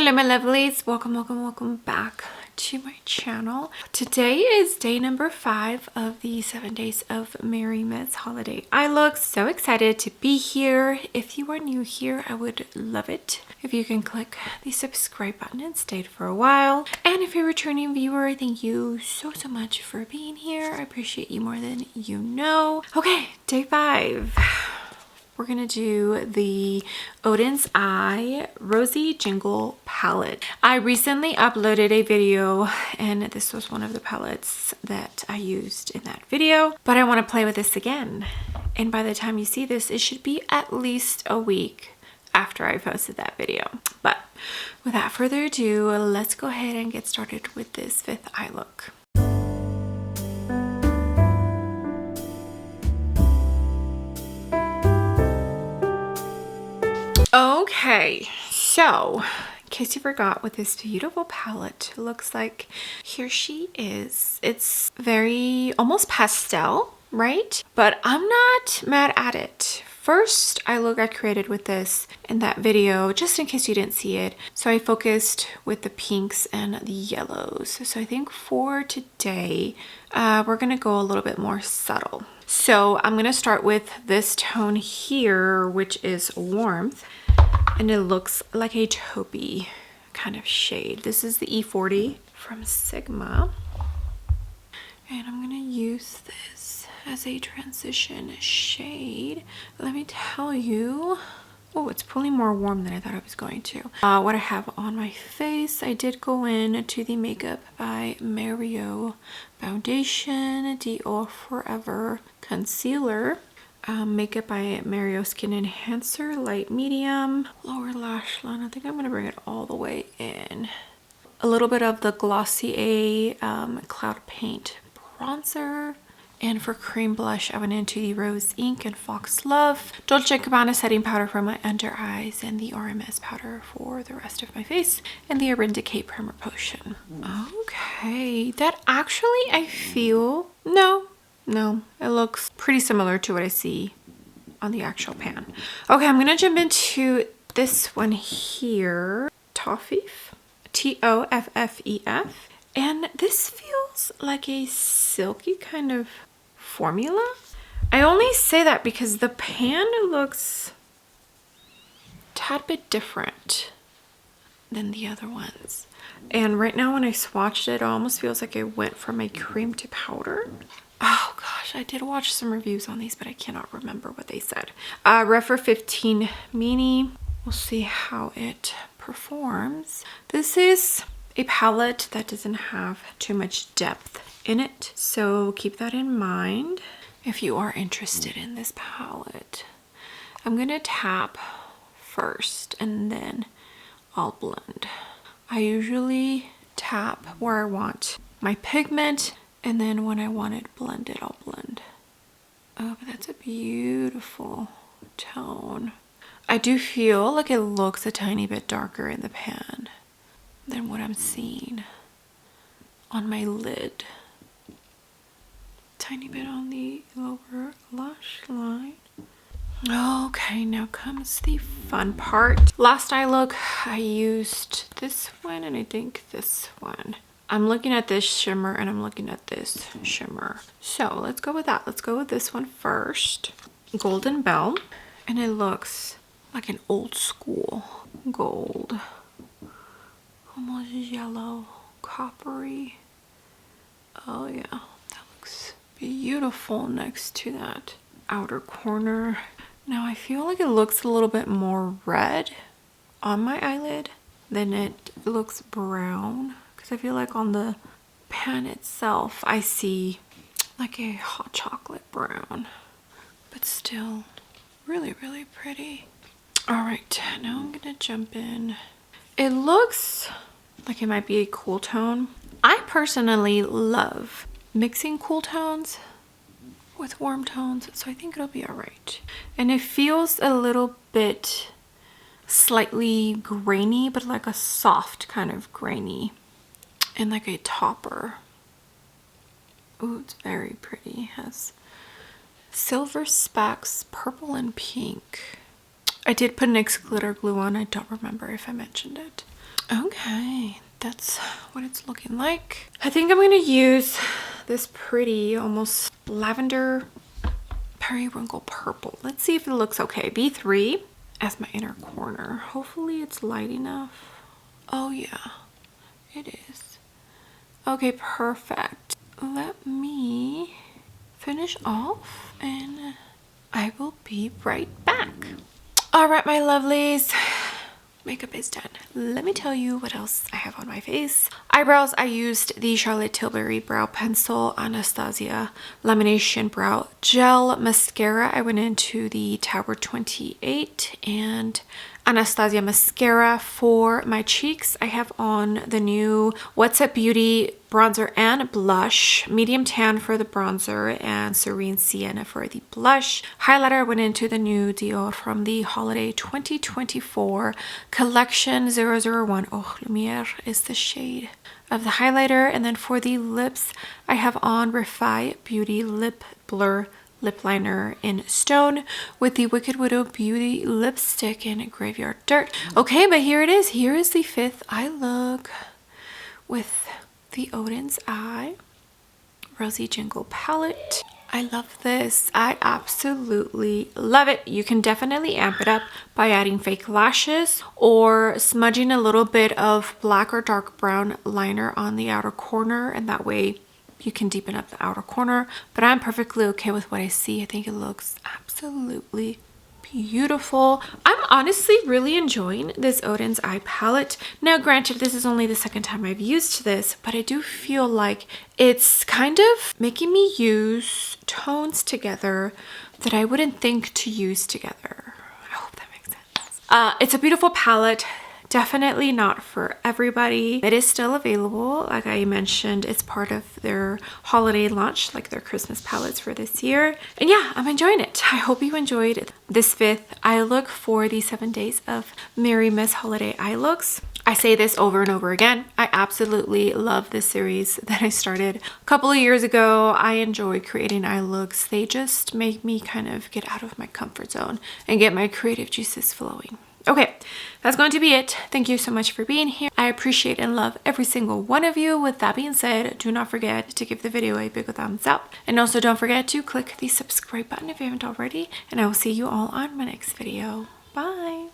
Hello my lovelies, welcome back to my channel. Today is day number 5 of the 7 days of Mirimas holiday eye look. So excited to be here. If you are new here, I would love it if you can click the subscribe button and stay for a while. And if you're a returning viewer, thank you so much for being here. I appreciate you more than you know. Okay, day 5. We're gonna do the Odens Eye Rosy Jingle palette. I recently uploaded a video and this was one of the palettes that I used in that video, but I want to play with this again. And by the time you see this, it should be at least a week after I posted that video. But without further ado, let's go ahead and get started with this 5th eye look. Okay, so in case you forgot what this beautiful palette looks like, here she is. It's very almost pastel, right? But I'm not mad at it. First eye look I created with this in that video, just in case you didn't see it. So I focused with the pinks and the yellows. So I think for today, we're gonna go a little bit more subtle. So I'm gonna start with this tone here, which is Warmth. And it looks like a taupey kind of shade. This is the E40 from Sigma. And I'm gonna use this as a transition shade. Let me tell you, oh, it's pulling more warm than I thought it was going to. What I have on my face, I did go in to the Makeup by Mario Foundation, Dior Forever Concealer. Makeup by Mario Skin Enhancer, light medium, lower lash line. I think I'm gonna bring it all the way in. A little bit of the Glossier Cloud Paint bronzer. And for cream blush, I went into the Rose Ink and Fox Love, Dolce & Gabbana setting powder for my under eyes, and the RMS powder for the rest of my face, and the Indicate Primer Potion. Okay, that actually I feel, no, it looks pretty similar to what I see on the actual pan. Okay, I'm gonna jump into this one here, Toffeef, Toffeef. And this feels like a silky kind of formula. I only say that because the pan looks a tad bit different than the other ones. And right now when I swatched it, it almost feels like it went from a cream to powder. Oh gosh, I did watch some reviews on these, but I cannot remember what they said. Refer 15 Mini. We'll see how it performs. This is a palette that doesn't have too much depth in it, so keep that in mind if you are interested in this palette. I'm gonna tap first and then I'll blend. I usually tap where I want my pigment, and then when I want it blended, I'll blend. Oh, but that's a beautiful tone. I do feel like it looks a tiny bit darker in the pan than what I'm seeing on my lid. Tiny bit on the lower lash line. Okay, now comes the fun part. Last eye look, I used this one and I think this one. I'm looking at this shimmer and I'm looking at this shimmer. So let's go with that. Let's go with this one first. Golden Bell. And it looks like an old school gold. Almost yellow, coppery. Oh yeah, that looks beautiful next to that outer corner. Now I feel like it looks a little bit more red on my eyelid than it looks brown. I feel like on the pan itself, I see like a hot chocolate brown, but still really, really pretty. All right, now I'm gonna jump in. It looks like it might be a cool tone. I personally love mixing cool tones with warm tones, so I think it'll be all right. And it feels a little bit slightly grainy, but like a soft kind of grainy. And like a topper. Ooh, it's very pretty. It has silver specks, purple and pink. I did put NYX glitter glue on. I don't remember if I mentioned it. Okay, that's what it's looking like. I think I'm gonna use this pretty, almost lavender periwinkle purple. Let's see if it looks okay. B3 as my inner corner. Hopefully it's light enough. Oh yeah, it is. Okay, perfect. Let me finish off and I will be right back. All right, my lovelies. Makeup is done. Let me tell you what else I have on my face. Eyebrows, I used the Charlotte Tilbury Brow Pencil, Anastasia Lamination Brow Gel. Mascara, I went into the Tower 28 and Anastasia Mascara. For my cheeks, I have on the new What's Up Beauty bronzer and blush. Medium tan for the bronzer and Serene Sienna for the blush. Highlighter, I went into the new Dior from the Holiday 2024 Collection 001. Oh, Lumiere is the shade of the highlighter. And then for the lips, I have on Refi Beauty Lip Blur lip liner in Stone with the Wicked Widow Beauty lipstick in Graveyard Dirt. Okay, but here it is. Here is the 5th eye look with the Odens Eye Rosy Jingle palette. I love this. I absolutely love it. You can definitely amp it up by adding fake lashes or smudging a little bit of black or dark brown liner on the outer corner, and that way you can deepen up the outer corner. But I'm perfectly okay with what I see. I think it looks absolutely beautiful. I'm honestly really enjoying this Odens Eye palette. Now granted, this is only the 2nd time I've used this, but I do feel like it's kind of making me use tones together that I wouldn't think to use together. I hope that makes sense. It's a beautiful palette. Definitely not for everybody. It is still available. Like I mentioned, it's part of their holiday launch, like their Christmas palettes for this year. And yeah, I'm enjoying it. I hope you enjoyed this 5th eye look for the 7 days of Mirimas holiday eye looks. I say this over and over again. I absolutely love this series that I started a couple of years ago. I enjoy creating eye looks. They just make me kind of get out of my comfort zone and get my creative juices flowing. Okay, that's going to be it. Thank you so much for being here. I appreciate and love every single one of you. With that being said, do not forget to give the video a big thumbs up. And also don't forget to click the subscribe button if you haven't already. And I will see you all on my next video. Bye.